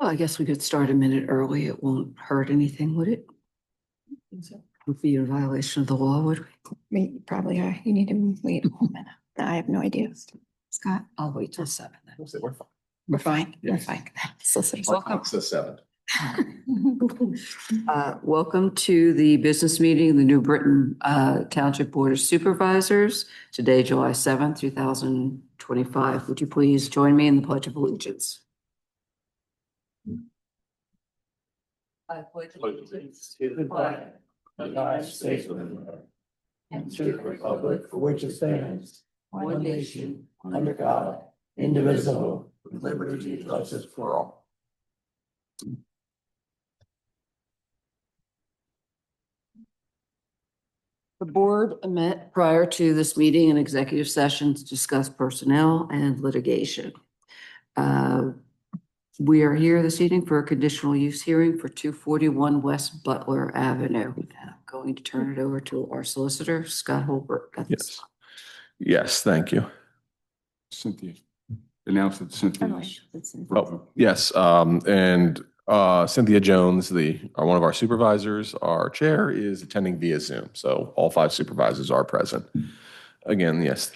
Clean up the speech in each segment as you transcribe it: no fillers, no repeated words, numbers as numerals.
Well, I guess we could start a minute early. It won't hurt anything, would it? Would be a violation of the law, would we? Probably are. You need to wait a minute. I have no idea. Scott? I'll wait till 7 then. We're fine. We're fine. We're Yes. fine. So, Welcome. It's the 7th. Welcome to the business meeting of the New Britain Township Board of Supervisors. Today, July 7th, 2025. Would you please join me in the Pledge of Allegiance? I pledge allegiance to the flag of the United States of America and to the republic for which it stands, one nation, under God, indivisible, with liberty and justice for all. The board met prior to this meeting in executive session to discuss personnel and litigation. We are here this evening for a conditional use hearing for 241 West Butler Avenue. I'm going to turn it over to our solicitor, Scott Holbert. Yes. Yes, thank you. Cynthia. Announce that Cynthia. Oh, yes, and Cynthia Jones, one of our supervisors, our chair, is attending via Zoom. So all 5 supervisors are present. Again, yes,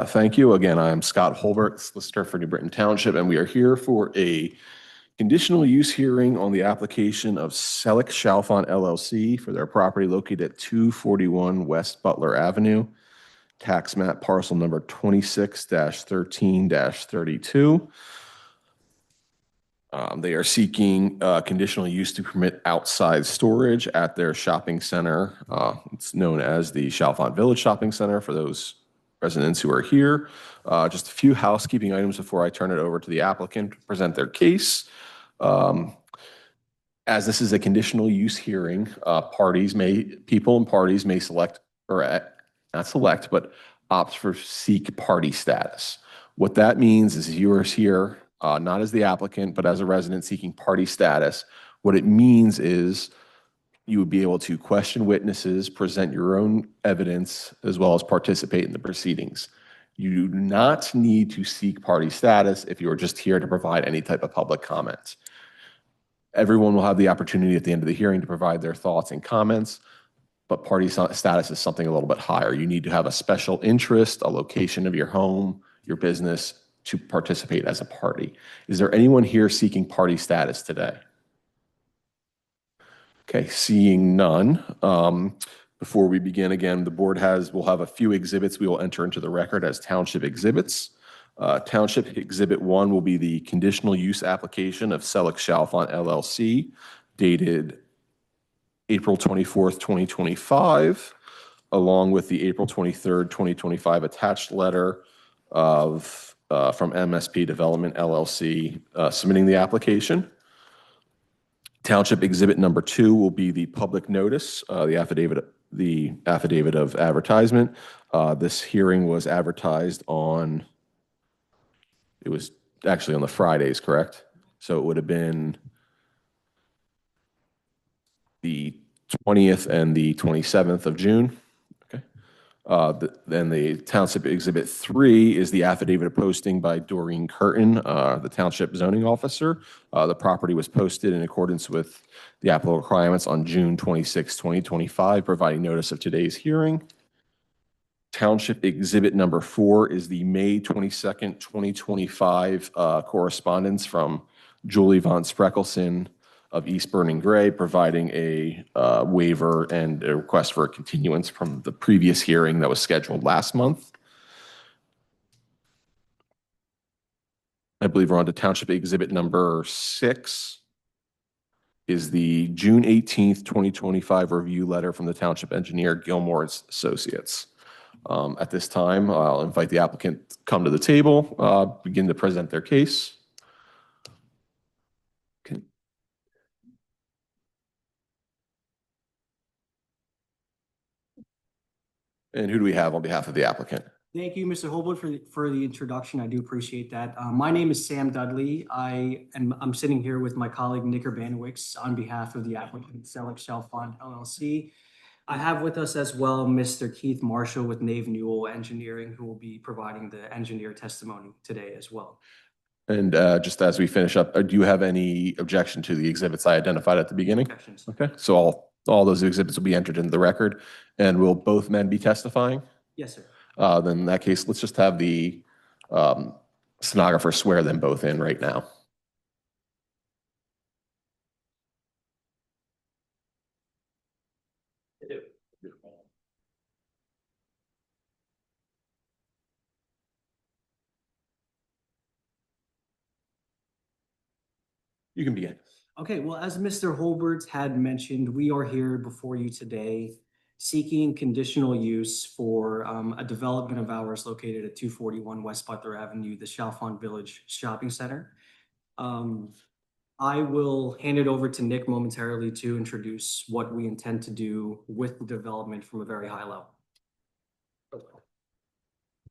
thank you. Again, I'm Scott Holbert, solicitor for New Britain Township, and we are here for a conditional use hearing on the application of Selleck Chalfant LLC for their property located at 241 West Butler Avenue, tax map parcel number 26-13-32. They are seeking conditional use to permit outside storage at their shopping center. It's known as the Chalfant Village Shopping Center for those residents who are here. Just a few housekeeping items before I turn it over to the applicant to present their case. As this is a conditional use hearing, people and parties may select, or not select, but opt for seek party status. What that means is you are here not as the applicant, but as a resident seeking party status. What it means is you would be able to question witnesses, present your own evidence, as well as participate in the proceedings. You do not need to seek party status if you are just here to provide any type of public comment. Everyone will have the opportunity at the end of the hearing to provide their thoughts and comments, but party status is something a little bit higher. You need to have a special interest, a location of your home, your business, to participate as a party. Is there anyone here seeking party status today? Okay, seeing none. Before we begin, again, the board will have a few exhibits we will enter into the record as township exhibits. Township Exhibit 1 will be the conditional use application of Selleck Chalfant LLC, dated April 24th, 2025, along with the April 23rd, 2025 attached letter from MSP Development LLC submitting the application. Township Exhibit number 2 will be the public notice, the affidavit of advertisement. This hearing was advertised on, it was actually on the Fridays, correct? So it would have been the 20th and the 27th of June. Okay. Then the Township Exhibit 3 is the affidavit of posting by Doreen Curtin, the Township Zoning Officer. The property was posted in accordance with the applicable requirements on June 26, 2025, providing notice of today's hearing. Township Exhibit number 4 is the May 22nd, 2025 correspondence from Julie Von Spreckelson of East Burning Gray, providing a waiver and a request for a continuance from the previous hearing that was scheduled last month. I believe we're on to Township Exhibit number 6 is the June 18th, 2025 review letter from the Township Engineer Gilmore Associates. At this time, I'll invite the applicant to come to the table, begin to present their case. Okay. And who do we have on behalf of the applicant? Thank you, Mr. Holbert, for the introduction. I do appreciate that. My name is Sam Dudley. I'm sitting here with my colleague Nick Urbanowicz on behalf of the applicant Selleck Chalfant LLC. I have with us as well Mr. Keith Marshall with Nave Newell Engineering, who will be providing the engineer testimony today as well. And just as we finish up, do you have any objection to the exhibits I identified at the beginning? Objections. Okay, so all those exhibits will be entered into the record. And will both men be testifying? Yes, sir. Then in that case, let's just have the stenographer swear them both in right now. You can begin. Okay, well, as Mr. Holbert had mentioned, we are here before you today seeking conditional use for a development of ours located at 241 West Butler Avenue, the Chalfont Village Shopping Center. I will hand it over to Nick momentarily to introduce what we intend to do with the development from a very high level.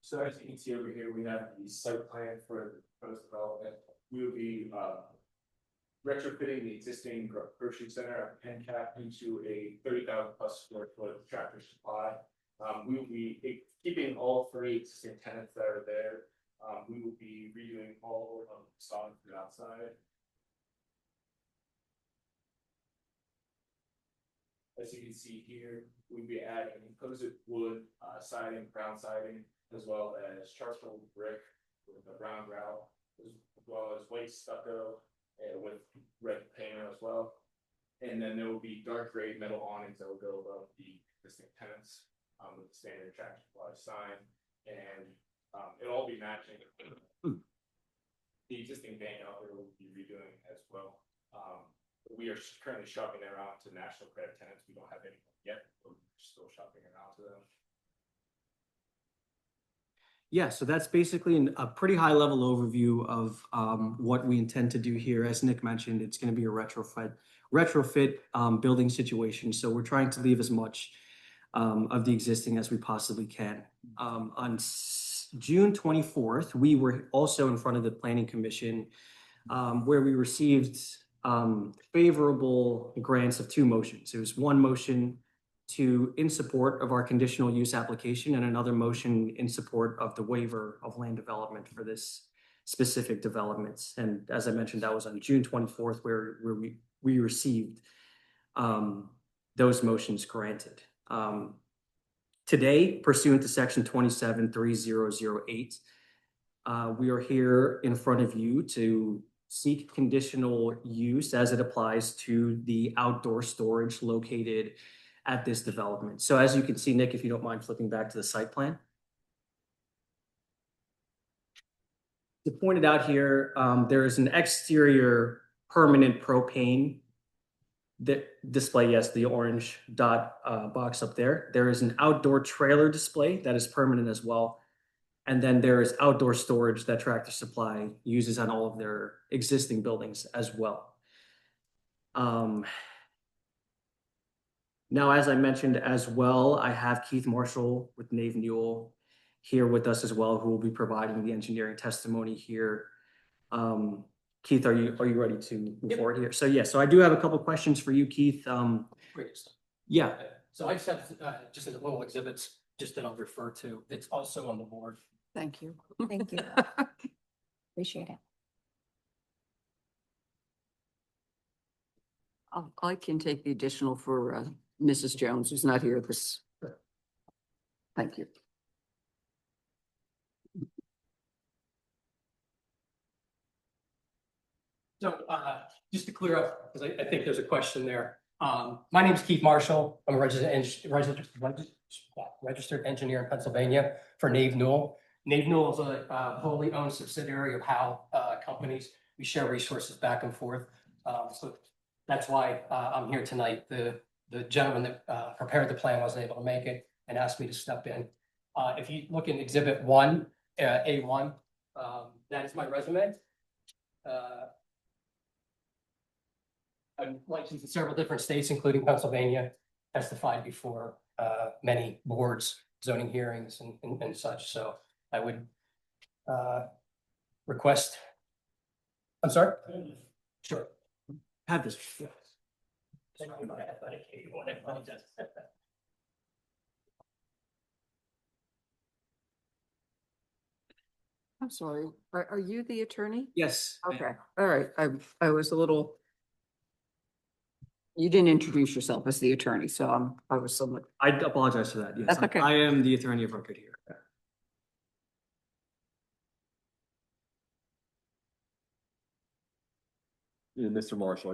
So as you can see over here, we have the site plan for the proposed development. We will be retrofitting the existing grocery center at Penn Cap into a 30,000 plus square foot Tractor Supply. We will be keeping all three existing tenants that are there. We will be redoing all of the facade to the outside. As you can see here, we'll be adding composite wood siding, brown siding, as well as charcoal brick with a brown grout, as well as white stucco with red paint as well. And then there will be dark gray metal awnings that will go above the existing tenants with the standard Tractor Supply sign. And it'll all be matching. The existing bank out there will be redoing as well. We are currently shopping around to national credit tenants. We don't have any yet, but we're still shopping around to them. Yeah, so that's basically a pretty high level overview of what we intend to do here. As Nick mentioned, it's going to be a retrofit building situation. So we're trying to leave as much of the existing as we possibly can. On June 24th, we were also in front of the Planning Commission where we received favorable grants of two motions. It was one motion in support of our conditional use application and another motion in support of the waiver of land development for this specific developments. And as I mentioned, that was on June 24th where we received those motions granted. Today, pursuant to section 273008, we are here in front of you to seek conditional use as it applies to the outdoor storage located at this development. So as you can see, Nick, if you don't mind flipping back to the site plan. To point it out here, there is an exterior permanent propane display, yes, the orange dot box up there. There is an outdoor trailer display that is permanent as well. And then there is outdoor storage that Tractor Supply uses on all of their existing buildings as well. Now, as I mentioned as well, I have Keith Marshall with Nave Newell here with us as well, who will be providing the engineering testimony here. Keith, are you ready to move forward here? So yeah, so I do have a couple questions for you, Keith. Great. Yeah. So I just have just in the little exhibits, just that I'll refer to. It's also on the board. Thank you. Thank you. Appreciate it. I can take the additional for Mrs. Jones, who's not here this. Thank you. So just to clear up, because I think there's a question there. My name is Keith Marshall. I'm a registered engineer in Pennsylvania for Nave Newell. Nave Newell is a wholly owned subsidiary of Howe companies. We share resources back and forth. So that's why I'm here tonight. The gentleman that prepared the plan wasn't able to make it and asked me to step in. If you look in Exhibit 1, A1, that is my resume. I'm licensed in several different states, including Pennsylvania, testified before many boards, zoning hearings and such. So I would request, I'm sorry? Sure. Have this. I'm sorry, are you the attorney? Yes. Okay, all right, I was a little. You didn't introduce yourself as the attorney, so I was somewhat. I apologize for that. Yes, That's okay. I am the attorney of record here. Mr. Marshall,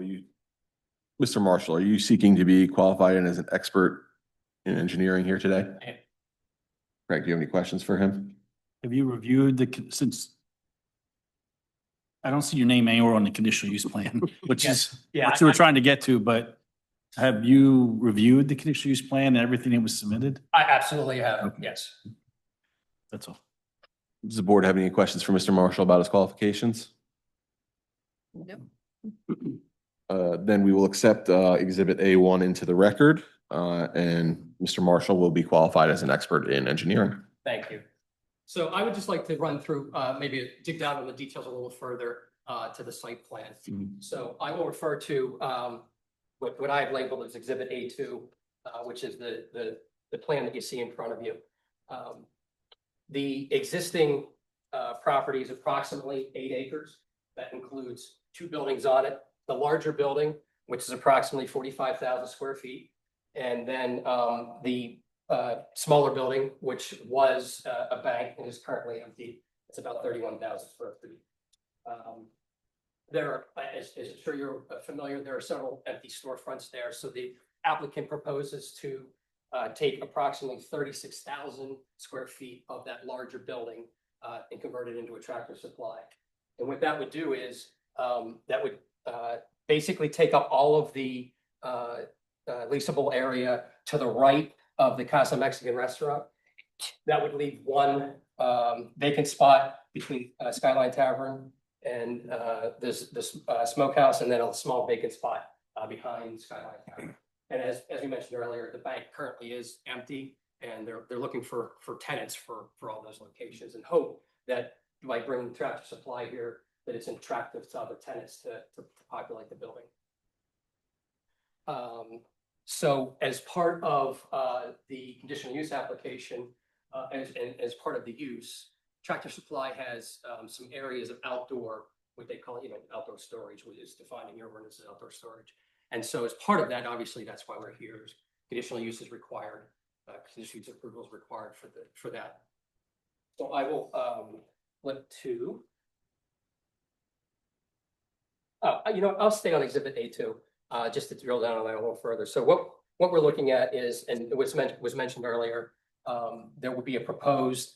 are you seeking to be qualified and as an expert in engineering here today? I am. Craig, do you have any questions for him? Have you reviewed since I don't see your name anywhere on the conditional use plan, which Yes. is Yeah, what you were trying to get to, but have you reviewed the conditional use plan and everything that was submitted? I absolutely have, Okay. yes. That's all. Does the board have any questions for Mr. Marshall about his qualifications? Nope. Then we will accept Exhibit A1 into the record, and Mr. Marshall will be qualified as an expert in engineering. Thank you. So I would just like to run through, maybe dig down on the details a little further to the site plan. So I will refer to what I have labeled as Exhibit A2, which is the plan that you see in front of you. The existing property is approximately 8 acres. That includes 2 buildings on it. The larger building, which is approximately 45,000 square feet. And then the smaller building, which was a bank and is currently empty. It's about 31,000 square feet. There are, as I'm sure you're familiar, there are several empty storefronts there. So the applicant proposes to take approximately 36,000 square feet of that larger building and convert it into a Tractor Supply. And what that would do is that would basically take up all of the leasable area to the right of the Casa Mexican restaurant. That would leave one vacant spot between Skyline Tavern and this smokehouse, and then a small vacant spot behind Skyline Tavern. And as we mentioned earlier, the bank currently is empty, and they're looking for tenants for all those locations, and hope that by bringing Tractor Supply here, that it's attractive to other tenants to populate the building. So as part of the conditional use application, as part of the use, Tractor Supply has some areas of outdoor, what they call, outdoor storage, which is defined in your ordinance as outdoor storage. And so as part of that, obviously, that's why we're here. Conditional use is required. Conditional use approval is required for that. So I will flip to. I'll stay on Exhibit A2 just to drill down on that a little further. So what we're looking at is, and it was mentioned earlier, there will be a proposed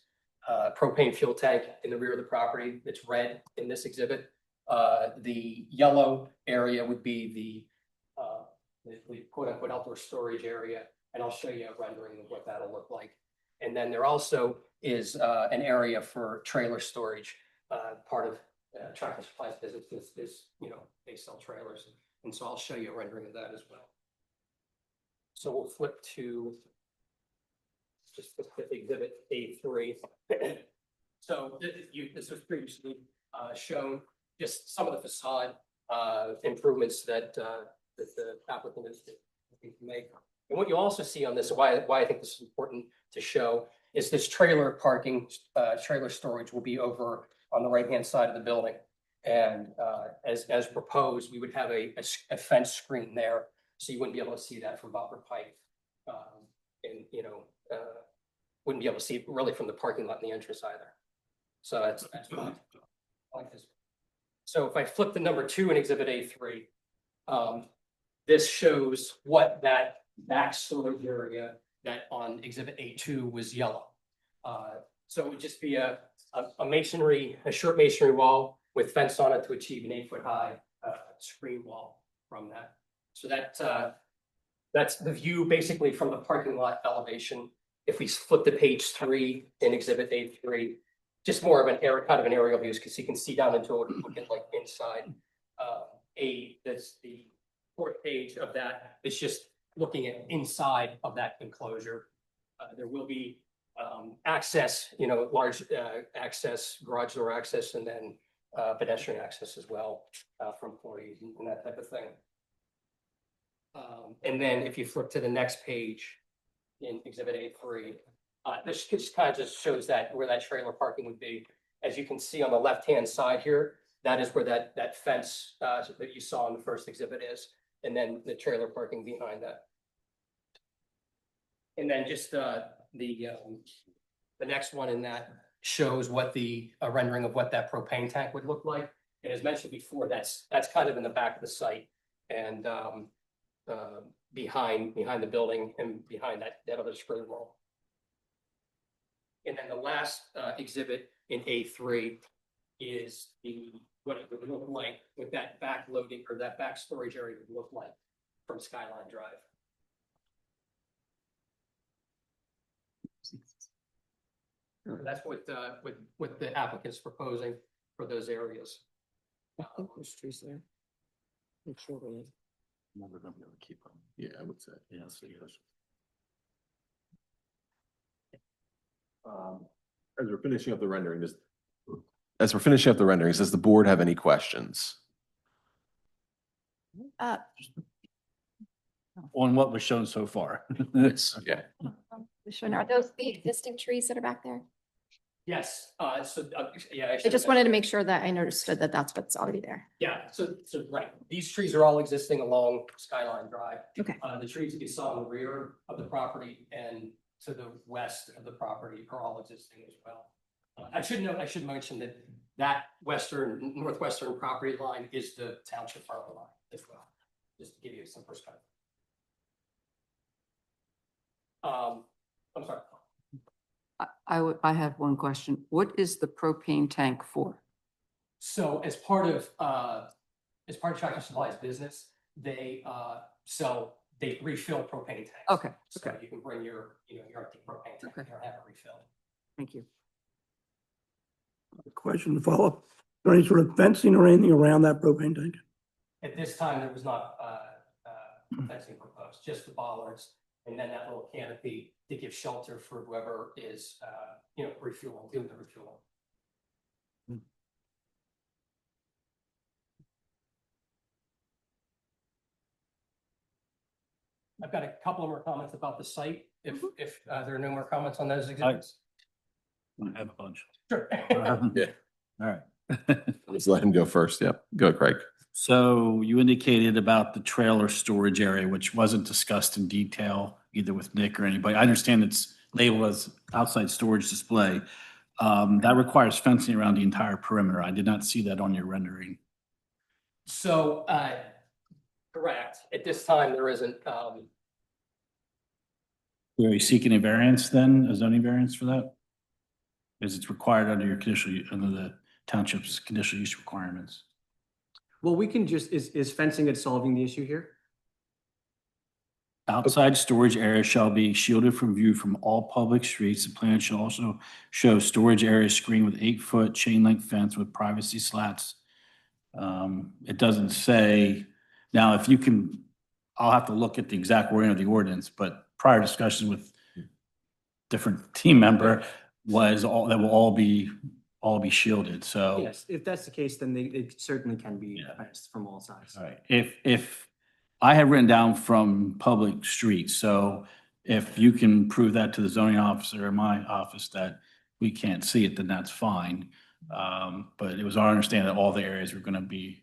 propane fuel tank in the rear of the property that's red in this exhibit. The yellow area would be the quote unquote outdoor storage area, and I'll show you a rendering of what that'll look like. And then there also is an area for trailer storage. Part of Tractor Supply's business is they sell trailers, and so I'll show you a rendering of that as well. So we'll flip to just Exhibit A3. So this was previously shown, just some of the facade improvements that the applicant is looking to make. And what you also see on this, why I think this is important to show, is this trailer parking, trailer storage will be over on the right-hand side of the building. And as proposed, we would have a fence screen there, so you wouldn't be able to see that from Butler Pike. And wouldn't be able to see it really from the parking lot in the entrance either. So that's fine. I like this. So if I flip to number 2 in Exhibit A3, this shows what that back storage area that on Exhibit A2 was yellow. So it would just be a short masonry wall with fence on it to achieve an 8-foot high screen wall from that. So that's the view basically from the parking lot elevation. If we flip to page 3 in Exhibit A3, just more of an aerial view, because you can see down into it, looking like inside. That's the 4th page of that. It's just looking at inside of that enclosure. There will be access, large access, garage door access, and then pedestrian access as well from employees and that type of thing. And then if you flip to the next page in Exhibit A3, this just kind of just shows that where that trailer parking would be. As you can see on the left-hand side here, that is where that fence that you saw in the first exhibit is, and then the trailer parking behind that. And then just the next one in that shows what the rendering of what that propane tank would look like. And as mentioned before, that's kind of in the back of the site and behind the building and behind that other screen wall. And then the last exhibit in A3 is what it would look like with that back loading or that back storage area would look like from Skyline Drive. That's what the applicant's proposing for those areas. I think there's trees there. Make sure we- Never gonna be able to keep them. Yeah, I would say. Yeah, so yes. As we're finishing up the rendering, does the board have any questions? On what was shown so far. Yeah. Are those the existing trees that are back there? Yes, yeah. I just wanted to make sure that I understood that that's what's already there. Yeah, so right, these trees are all existing along Skyline Drive. Okay. The trees you saw in the rear of the property and to the west of the property are all existing as well. I should mention that northwestern property line is the township harbor line as well, just to give you some perspective. I'm sorry. I have one question. What is the propane tank for? So as part of Tractor Supply's business, they refill propane tanks. Okay, So okay. you can bring your empty propane tank Okay. there and have it refilled. Thank you. Question to follow up. Is there any sort of fencing or anything around that propane tank? At this time, there was not fencing proposed, just the bollards and then that little canopy to give shelter for whoever is doing the refueling. I've got a couple of more comments about the site, if there are no more comments on those exhibits. I have a bunch. Sure. Yeah. All right. Let's let him go first. Yep. Go, Craig. So you indicated about the trailer storage area, which wasn't discussed in detail either with Nick or anybody. I understand it's labeled as outside storage display. That requires fencing around the entire perimeter. I did not see that on your rendering. So, correct. At this time, there isn't. Are you seeking a variance then, a zoning variance for that? Is it required under under the township's conditional use requirements? Well, we can is fencing it solving the issue here? Outside storage area shall be shielded from view from all public streets. The plan shall also show storage area screened with 8-foot chain link fence with privacy slats. It doesn't say, now if you can, I'll have to look at the exact wording of the ordinance, but prior discussions with different team member was that will all be shielded. So Yes, if that's the case, then they certainly can be Yeah. fenced from all sides. all right. If I have written down from public streets, so if you can prove that to the zoning officer in my office that we can't see it, then that's fine. But it was our understanding that all the areas were going to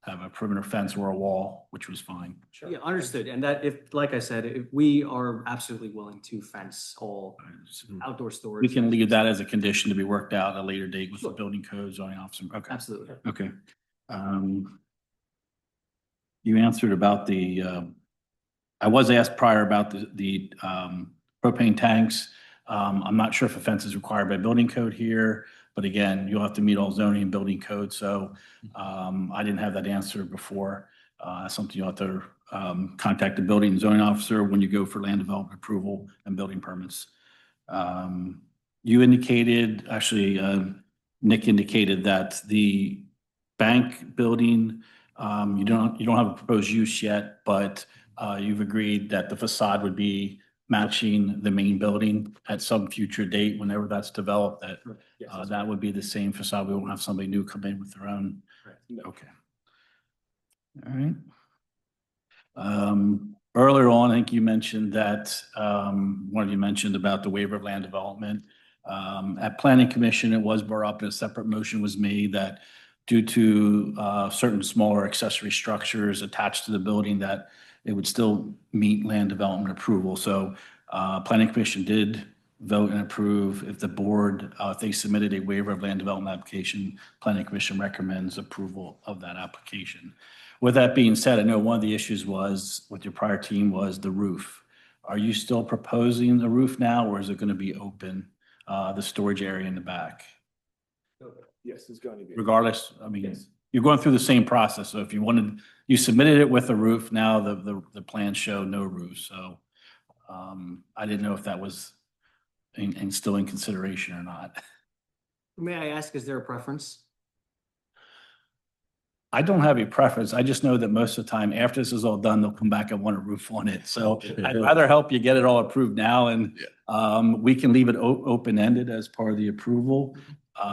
have a perimeter fence or a wall, which was fine. Yeah, understood. And that like I said, if we are absolutely willing to fence all outdoor storage. We can leave that as a condition to be worked out at a later date with the building code zoning officer. Okay. Absolutely. Okay. You answered about I was asked prior about the propane tanks. I'm not sure if a fence is required by building code here, but again, you'll have to meet all zoning and building code. So I didn't have that answer before. Something you'll have to contact the building and zoning officer when you go for land development approval and building permits. You indicated, actually, Nick indicated that the bank building, you don't have a proposed use yet, but you've agreed that the facade would be matching the main building at some future date, whenever that's developed, that would be the same facade. We won't have somebody new come in with their own. Okay. All right. Earlier on, I think you mentioned that, one of you mentioned about the waiver of land development. At planning commission, it was brought up and a separate motion was made that due to certain smaller accessory structures attached to the building, that it would still meet land development approval. So planning commission did vote and approve. If the board, if they submitted a waiver of land development application, planning commission recommends approval of that application. With that being said, I know one of the issues was with your prior team was the roof. Are you still proposing the roof now, or is it going to be open, the storage area in the back? Yes, it's going to be. Regardless, I mean, Yes. you're going through the same process. So if you wanted, you submitted it with a roof, now the plans show no roof. So I didn't know if that was still in consideration or not. May I ask, is there a preference? I don't have a preference. I just know that most of the time after this is all done, they'll come back and want a roof on it. So I'd rather help you get it all approved now and we can leave it open-ended as part of the approval.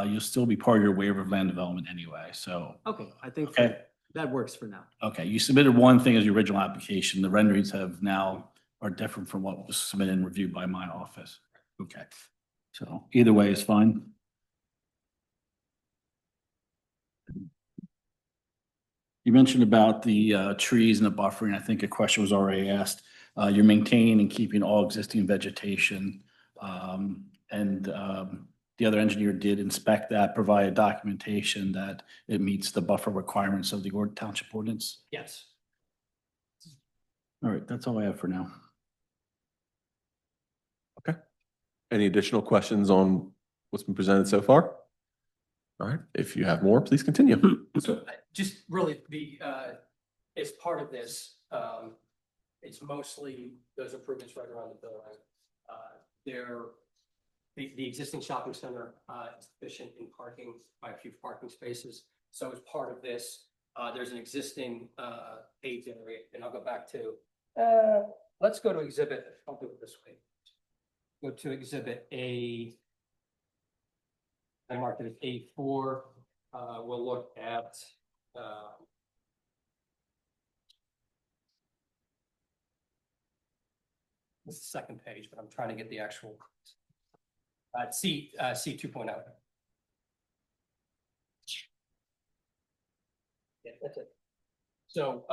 You'll still be part of your waiver of land development anyway. So, Okay, I think Okay. that works for now. okay, you submitted one thing as your original application. The renderings have now are different from what was submitted and reviewed by my office. Okay. So either way is fine. You mentioned about the trees and the buffering. I think a question was already asked. You're maintaining and keeping all existing vegetation. The other engineer did inspect that, provide documentation that it meets the buffer requirements of the township ordinance. Yes. All right, that's all I have for now. Any additional questions on what's been presented so far? All right, if you have more, please continue. So just really as part of this, it's mostly those improvements right around the building. The existing shopping center is sufficient in parking by a few parking spaces. So as part of this, there's an existing paved area, and I'll go back to, let's go to exhibit, I'll do it this way. Go to exhibit A. I marked it as A4. We'll look at this is the second page, but I'm trying to get the actual C 2.0. Yeah, that's it. So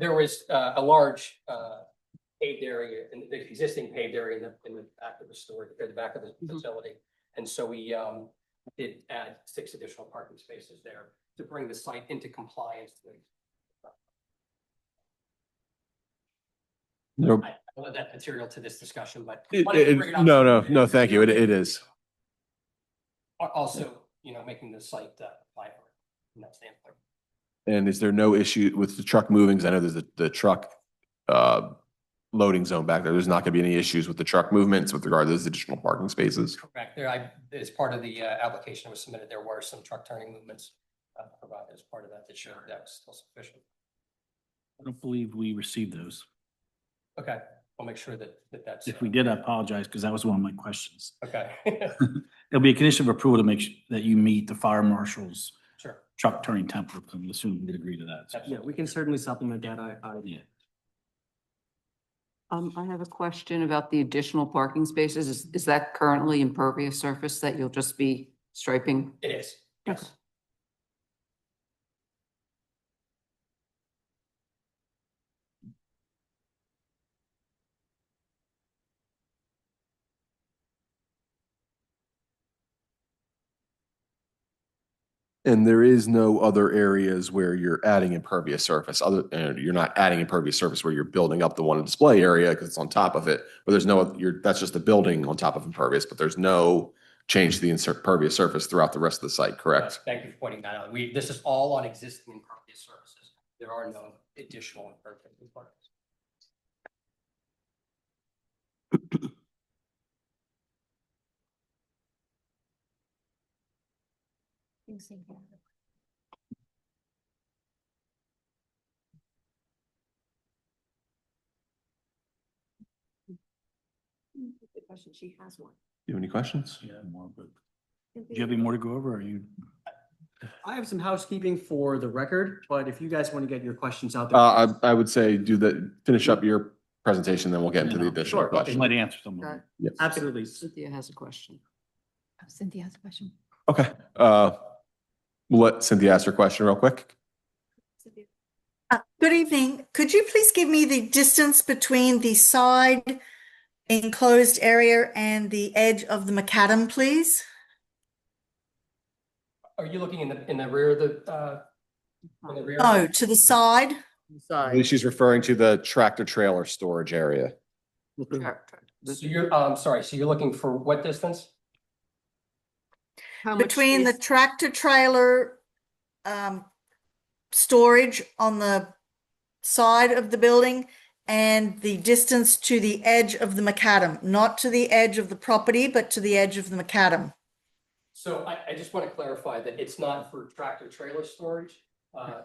there was a large paved area, in the existing paved area in the back of the store, at the back of the facility, and so we did add 6 additional parking spaces there to bring the site into compliance. No, I love that material to this discussion, but no, thank you. It is. Also, making the site viable from that standpoint. And is there no issue with the truck moving? 'Cause I know there's the truck loading zone back there. There's not going to be any issues with the truck movements with regard to those additional parking spaces. Correct. As part of the application that was submitted, there were some truck turning movements provided as part of that showed that was still sufficient. I don't believe we received those. Okay, I'll make sure that's. If we did, I apologize because that was one of my questions. Okay. It'll be a condition of approval to make sure that you meet the fire marshal's Sure. truck turning template. I'm assuming we'd agree to that. So, Yeah, we can certainly supplement that. yeah. I have a question about the additional parking spaces. Is that currently impervious surface that you'll just be striping? It is. Yes. And there is no other areas where you're adding impervious surface you're not adding impervious surface where you're building up the one display area because it's on top of it, but there's that's just a building on top of impervious, but there's no change to the impervious surface throughout the rest of the site, correct? Thank you for pointing that out. This is all on existing impervious surfaces. There are no additional impervious parts. The question, she has one. You have any questions? Yeah, more, but do you have any more to go over? Or are you? I have some housekeeping for the record, but if you guys want to get your questions out there. I would say finish up your presentation, then we'll get into the additional Sure, okay. questions. Might answer some of Okay. them. Yes. Absolutely. Cynthia has a question. Cynthia has a question. Okay, we'll let Cynthia ask her question real quick. Good evening. Could you please give me the distance between the side enclosed area and the edge of the macadam, please? Are you looking in the rear of the, in the rear? No, to the side. I believe she's referring to the tractor trailer storage area. So you're, sorry, so you're looking for what distance? How much Between the space- tractor trailer storage on the side of the building and the distance to the edge of the macadam, not to the edge of the property, but to the edge of the macadam. So I just want to clarify that it's not for tractor trailer storage.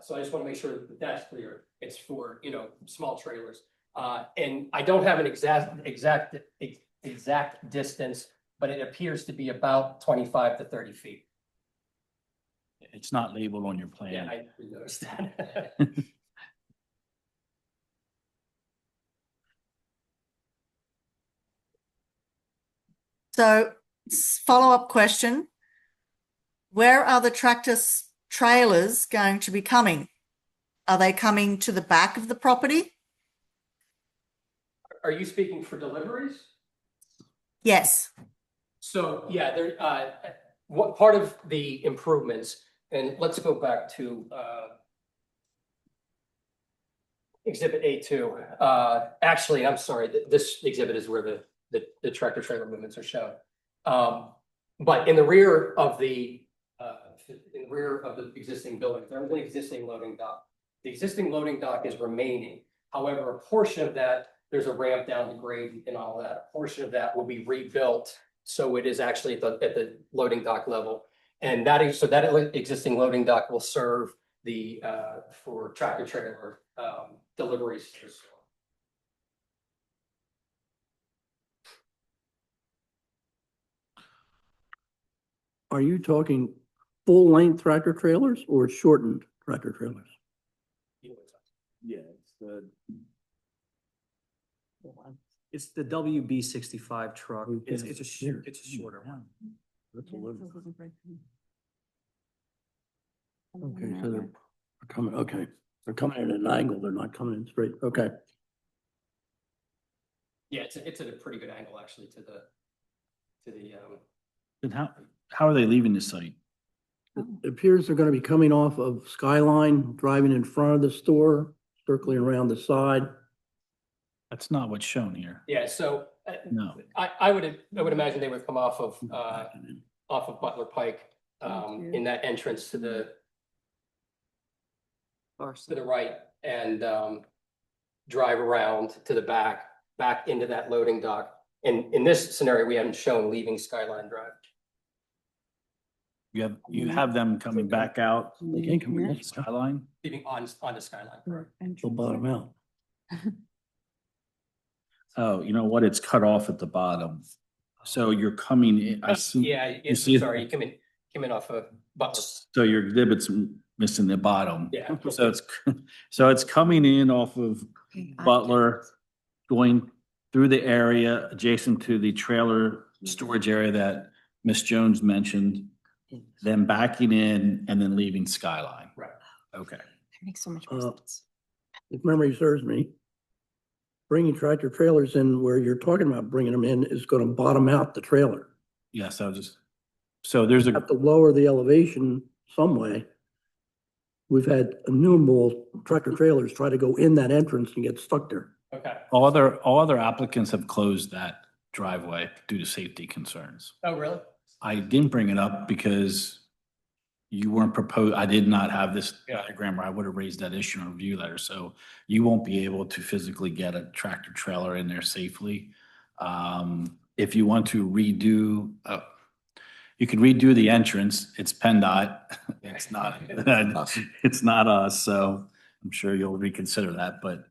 So I just want to make sure that that's clear. It's for, you know, small trailers. And I don't have an exact distance, but it appears to be about 25 to 30 feet. It's not labeled on your Yeah, plan. I noticed that. So, follow-up question. Where are the trailers going to be coming? Are they coming to the back of the property? Are you speaking for deliveries? Yes. So, yeah, there, what part of the improvements, and let's go back to, Exhibit A2. Actually, I'm sorry, this exhibit is where the tractor trailer movements are shown. But in the rear of the existing building, there's an existing loading dock. The existing loading dock is remaining. However, a portion of that, there's a ramp down the grade and all that. A portion of that will be rebuilt. So it is actually at the loading dock level. And that existing loading dock will serve the, for tractor trailer, deliveries. Are you talking full-length tractor trailers or shortened tractor trailers? Yeah, It's the WB65 truck. It's a shorter one. That's a little. Okay, so they're coming, okay, they're coming at an angle, they're not coming in straight, okay. Yeah, it's at a pretty good angle actually to the, And how are they leaving the site? It appears they're gonna be coming off of Skyline, driving in front of the store, circling around the side. That's not what's shown here. yeah, so No. I would imagine they would come off of Butler Pike, in that entrance to the right and, drive around to the back into that loading dock. And in this scenario, we haven't shown leaving Skyline Drive. You have them coming back out They can't come in, the Skyline? Leaving onto Skyline. correct. they'll bottom out. Oh, you know what? It's cut off at the bottom. So you're coming in, I see. Yeah, you see it? sorry, you come in off of Butler. So your exhibit's missing the bottom. Yeah. So it's coming in off of Butler, going through the area adjacent to the trailer storage area that Ms. Jones mentioned, then backing in and then leaving Skyline. Right. Okay. That makes so much more sense. If memory serves me, bringing tractor trailers in where you're talking about bringing them in is gonna bottom out the trailer. Yes, so there's Have to lower the elevation some way. We've had innumerable tractor trailers try to go in that entrance and get stuck there. Okay. all other applicants have closed that driveway due to safety concerns. Oh, really? I didn't bring it up because you weren't proposed, I did not have this diagram where I would have raised that issue in a review letter, so you won't be able to physically get a tractor trailer in there safely. If you want to redo, you could redo the entrance, it's PennDOT, it's not, it's not us, so I'm sure you'll reconsider that, but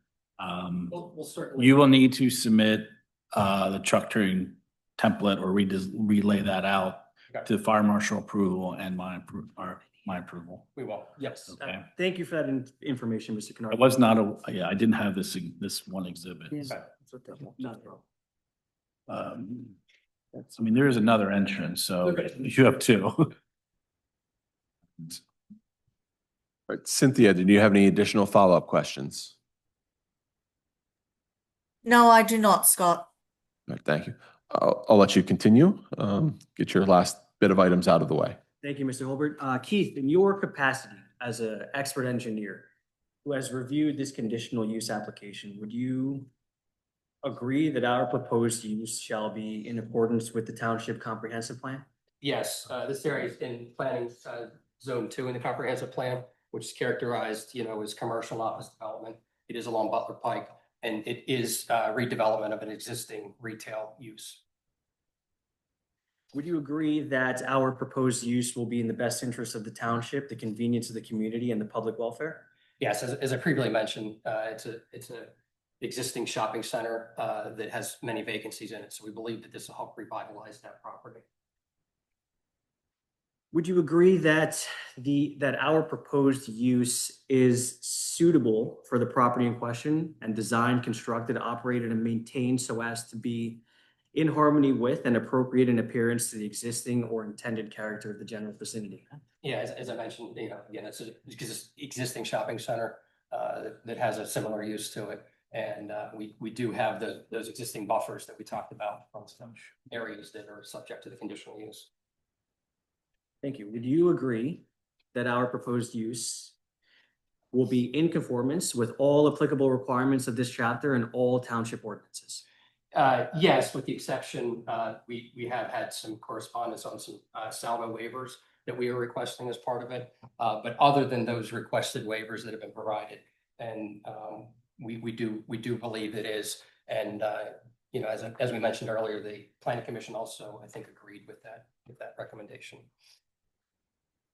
We'll certainly. you will need to submit the truck turning template or relay that out Okay. to fire marshal approval and my approval. We will, yes. Okay. Thank you for that information, Mr. Kennard. It was not I didn't have this one exhibit. Okay. Not a problem. I mean, there is another entrance, so you have two. All right, Cynthia, did you have any additional follow-up questions? No, I do not, Scott. All right, thank you. I'll let you continue. Get your last bit of items out of the way. Thank you, Mr. Holbert. Keith, in your capacity as an expert engineer who has reviewed this conditional use application, would you agree that our proposed use shall be in accordance with the township comprehensive plan? Yes, this area is in planning zone 2 in the comprehensive plan, which is characterized, as commercial office development. It is along Butler Pike, and it is redevelopment of an existing retail use. Would you agree that our proposed use will be in the best interest of the township, the convenience of the community, and the public welfare? Yes, as I previously mentioned, it's a existing shopping center that has many vacancies in it. So we believe that this will help revitalize that property. Would you agree that our proposed use is suitable for the property in question and designed, constructed, operated, and maintained so as to be in harmony with and appropriate in appearance to the existing or intended character of the general vicinity? Yeah, as I mentioned, again, it's an existing shopping center that has a similar use to it. And we do have those existing buffers that we talked about from some areas that are subject to the conditional use. Thank you. Would you agree that our proposed use will be in conformance with all applicable requirements of this chapter and all township ordinances? Yes, with the exception, we have had some correspondence on some salvo waivers that we are requesting as part of it. But other than those requested waivers that have been provided, and we do believe it is. And as we mentioned earlier, the planning commission also, I think, agreed with that recommendation.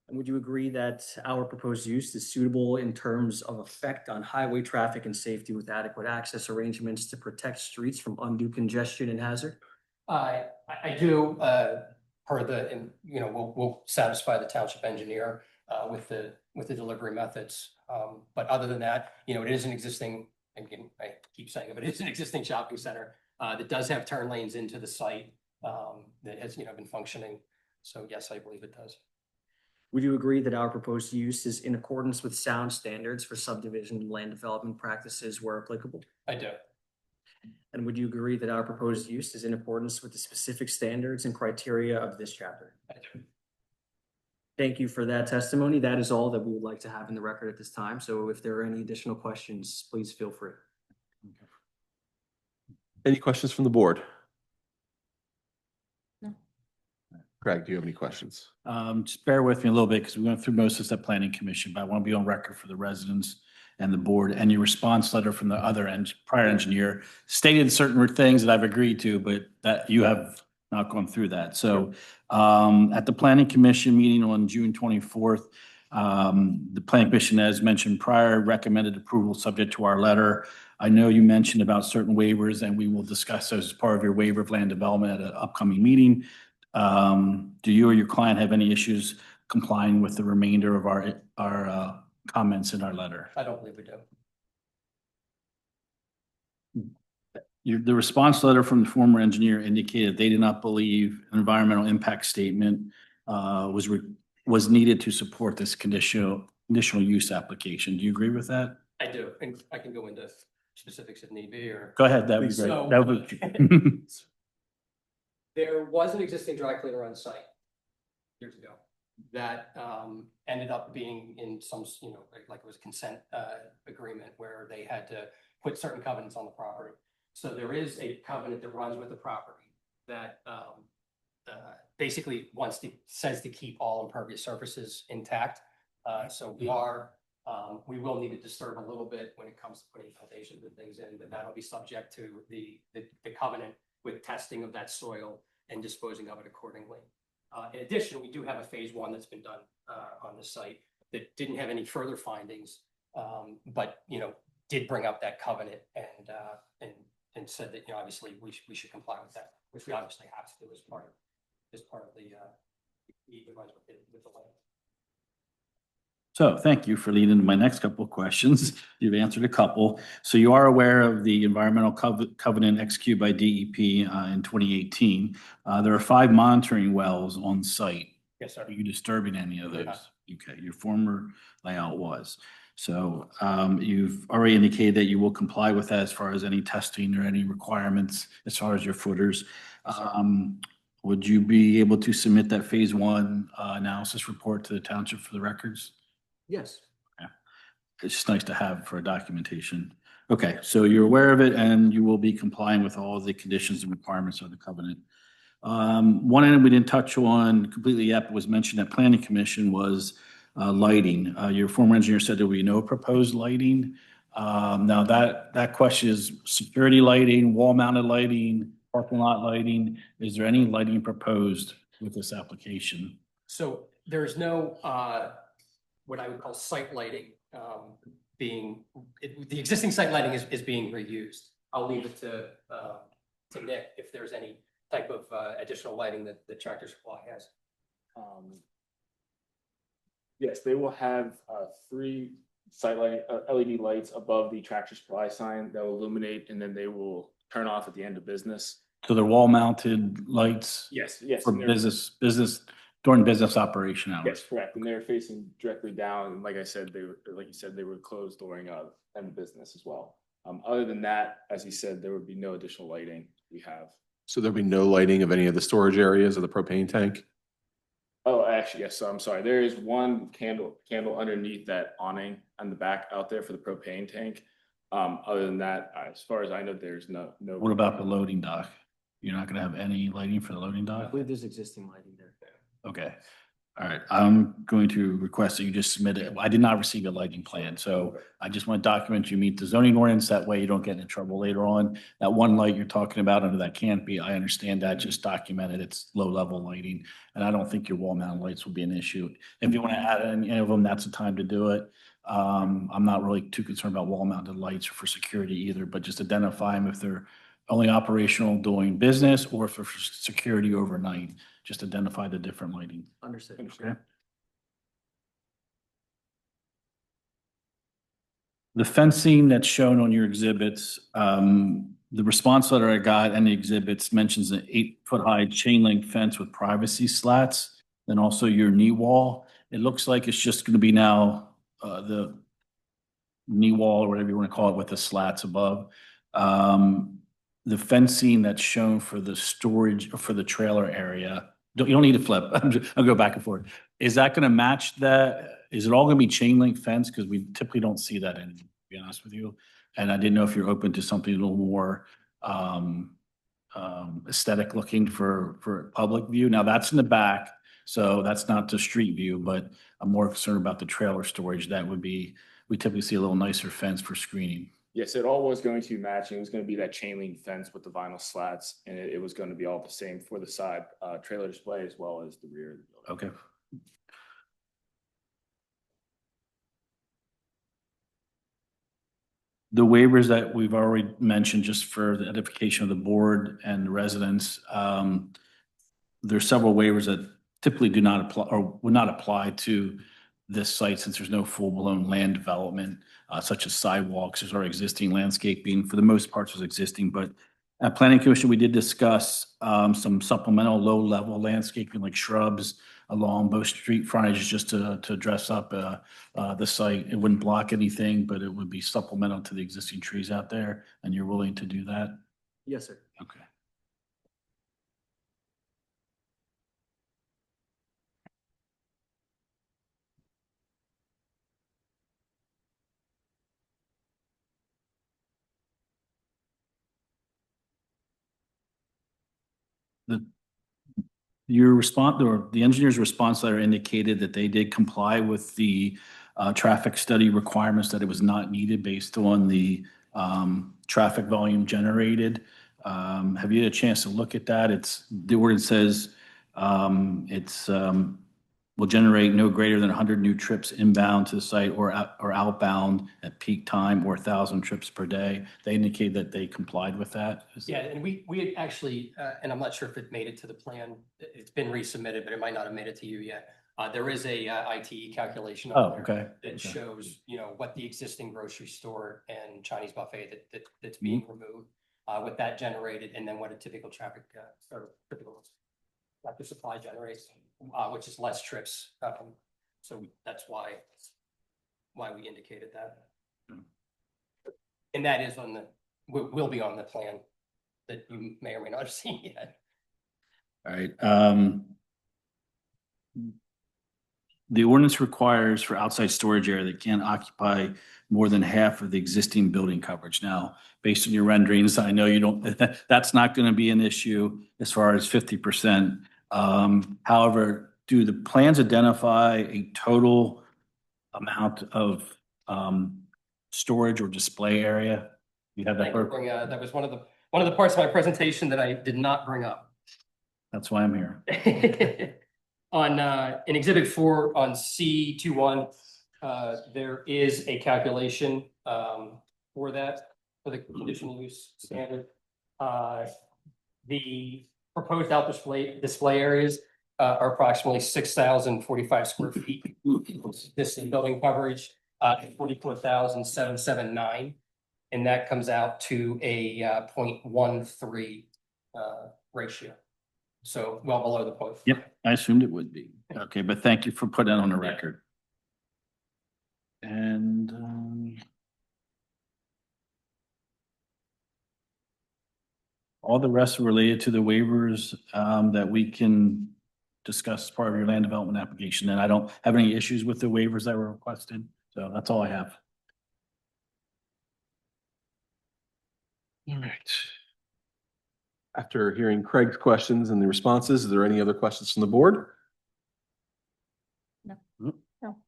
And would you agree that our proposed use is suitable in terms of effect on highway traffic and safety with adequate access arrangements to protect streets from undue congestion and hazard? I do, we'll satisfy the township engineer with the delivery methods. But other than that, it is an existing, again, I keep saying it, but it is an existing shopping center that does have turn lanes into the site that has, been functioning. So yes, I believe it does. Would you agree that our proposed use is in accordance with sound standards for subdivision and land development practices where applicable? I do. And would you agree that our proposed use is in accordance with the specific standards and criteria of this chapter? I do. Thank you for that testimony. That is all that we would like to have in the record at this time. So if there are any additional questions, please feel free. Any questions from the board? No. Greg, do you have any questions? Just bear with me a little bit because we went through most of this at planning commission, but I want to be on record for the residents and the board. And your response letter from the other prior engineer stated certain things that I've agreed to, but that you have not gone through that. So at the planning commission meeting on June 24th, the planning commission, as mentioned prior, recommended approval subject to our letter. I know you mentioned about certain waivers, and we will discuss those as part of your waiver of land development at an upcoming meeting. Do you or your client have any issues complying with the remainder of our comments in our letter? I don't believe we do. The response letter from the former engineer indicated they did not believe an environmental impact statement was needed to support this conditional use application. Do you agree with that? I do. And I can go into specifics if need be, or. Go ahead. That would be So, great. That would there was an existing dry cleaner on site years ago that ended up being in some, like it was a consent agreement where they had to put certain covenants on the property. So there is a covenant that runs with the property that basically says to keep all impervious surfaces intact. So we will need to disturb a little bit when it comes to putting foundations and things in, but that'll be subject to the covenant with testing of that soil and disposing of it accordingly. In addition, we do have a phase 1 that's been done on the site that didn't have any further findings, but did bring up that covenant and said that obviously we should comply with that, which we obviously have to do as part of the with the land. So thank you for leading into my next couple of questions. You've answered a couple. So you are aware of the environmental covenant executed by DEP in 2018. There are 5 monitoring wells on site. Yes, sir. Are you disturbing any of those? Okay, your former layout was. So you've already indicated that you will comply with that as far as any testing or any requirements as far as your footers. Would you be able to submit that phase 1 analysis report to the township for the records? Yes. It's just nice to have for documentation. Okay, so you're aware of it and you will be complying with all the conditions and requirements of the covenant. One item we didn't touch on completely yet, but was mentioned at planning commission was lighting. Your former engineer said there will be no proposed lighting. Now that question is security lighting, wall mounted lighting, parking lot lighting. Is there any lighting proposed with this application? So there's no, what I would call site lighting, the existing site lighting is being reused. I'll leave it to Nick if there's any type of additional lighting that the Tractor Supply has. Yes, they will have 3 site light LED lights above the Tractor Supply sign that will illuminate, and then they will turn off at the end of business. So they're wall mounted lights Yes, for and they're- business during business operation hours? Yes, correct. And they're facing directly down. And like I said, like you said, they were closed during end of business as well. Other than that, as you said, there would be no additional lighting we have. So there'll be no lighting of any of the storage areas of the propane tank? Oh, actually, yes. So I'm sorry. There is one candle underneath that awning on the back out there for the propane tank. Other than that, as far as I know, there's no. What about the loading dock? You're not gonna have any lighting for the loading I dock? believe there's existing lighting there. Okay. All right, I'm going to request that you just submit it. I did not receive a lighting plan, so I just want to document you meet the zoning ordinance. That way you don't get in trouble later on. That one light you're talking about under that canopy, I understand that, just document it. It's low level lighting. And I don't think your wall mount lights will be an issue. If you want to add any of them, that's the time to do it. I'm not really too concerned about wall mounted lights for security either, but just identify them if they're only operational doing business or if they're for security overnight. Just identify the different lighting. Understood. Okay. The fencing that's shown on your exhibits, the response letter I got and the exhibits mentions an 8-foot high chain link fence with privacy slats, and also your knee wall. It looks like it's just gonna be now, the knee wall or whatever you wanna call it with the slats above. The fencing that's shown for the storage, or for the trailer area, you don't need to flip. I'll go back and forth. Is that gonna match that? Is it all gonna be chain link fence? Because we typically don't see that in, to be honest with you. And I didn't know if you're open to something a little more aesthetic looking for public view. Now that's in the back, so that's not the street view, but I'm more concerned about the trailer storage. That would be, we typically see a little nicer fence for screening. Yes, it all was going to be matching. It was going to be that chain link fence with the vinyl slats, and it was going to be all the same for the side trailer display as well as the rear of the building. Okay. The waivers that we've already mentioned, just for the edification of the board and the residents, there's several waivers that typically do not apply or would not apply to this site since there's no full-blown land development, such as sidewalks. There's already existing landscaping. For the most part, there's existing, but at Planning Commission, we did discuss some supplemental low-level landscaping like shrubs along both street frontages just to dress up the site. It wouldn't block anything, but it would be supplemental to the existing trees out there. And you're willing to do that? Yes, sir. Okay. Your response, or the engineer's response letter indicated that they did comply with the traffic study requirements, that it was not needed based on the traffic volume generated. Have you had a chance to look at that? The ordinance says will generate no greater than 100 new trips inbound to the site or outbound at peak time, or 1,000 trips per day. They indicate that they complied with that. Yeah, and we had actually, and I'm not sure if it made it to the plan. It's been resubmitted, but it might not have made it to you yet. There is a ITE calculation. Oh, on there okay. That Okay. shows, what the existing grocery store and Chinese buffet that's being removed, with that generated, and then what a typical traffic, or typical tractor supply generates, which is less trips. So that's why we indicated that. And that is will be on the plan that you may or may not have seen yet. All right. The ordinance requires for outside storage area that can't occupy more than half of the existing building coverage. Now, based on your renderings, I know you don't, that's not going to be an issue as far as 50%. However, do the plans identify a total amount of storage or display area? You have that? That was one of the parts of my presentation that I did not bring up. That's why I'm here. In Exhibit 4 on C21, there is a calculation for that, for the conditional use standard. The proposed out display areas are approximately 6,045 square feet. This is building coverage, 44,779. And that comes out to a 0.13 ratio. So well below the point. Yep, I assumed it would be. Okay, but thank you for putting that on the record. And all the rest are related to the waivers that we can discuss as part of your land development application. And I don't have any issues with the waivers that were requested. So that's all I have. All right. After hearing Craig's questions and the responses, is there any other questions from the board? No. No.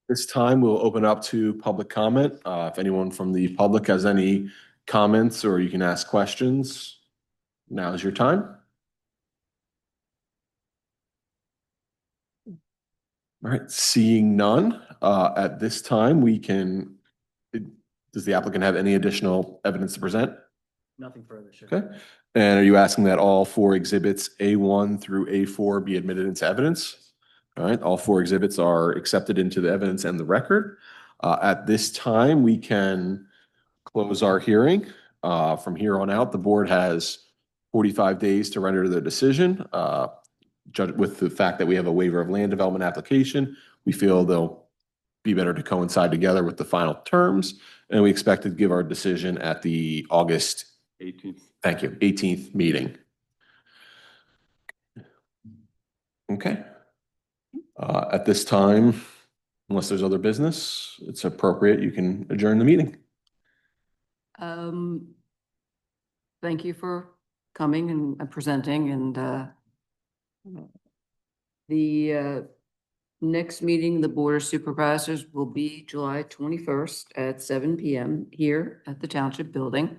This time we'll open up to public comment. If anyone from the public has any comments or you can ask questions, now is your time. All right, seeing none, at this time we can, does the applicant have any additional evidence to present? Nothing further. Sure. Okay, and are you asking that all 4 exhibits A1 through A4 be admitted into evidence? All right, all 4 exhibits are accepted into the evidence and the record. At this time, we can close our hearing. From here on out, the board has 45 days to render their decision. With the fact that we have a waiver of land development application, we feel they'll be better to coincide together with the final terms. And we expect to give our decision at the August 18th. Thank you, 18th meeting. Okay. At this time, unless there's other business, it's appropriate, you can adjourn the meeting. Thank you for coming and presenting, and the next meeting, the Board of Supervisors will be July 21st at 7 p.m. here at the Township Building.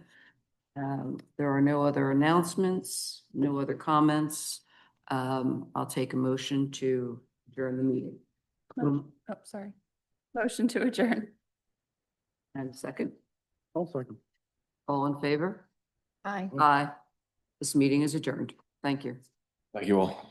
There are no other announcements, no other comments. I'll take a motion to adjourn the meeting. Oh, sorry. Motion to adjourn. And second, I'll second. all in favor? Aye. Aye. This meeting is adjourned. Thank you. Thank you all.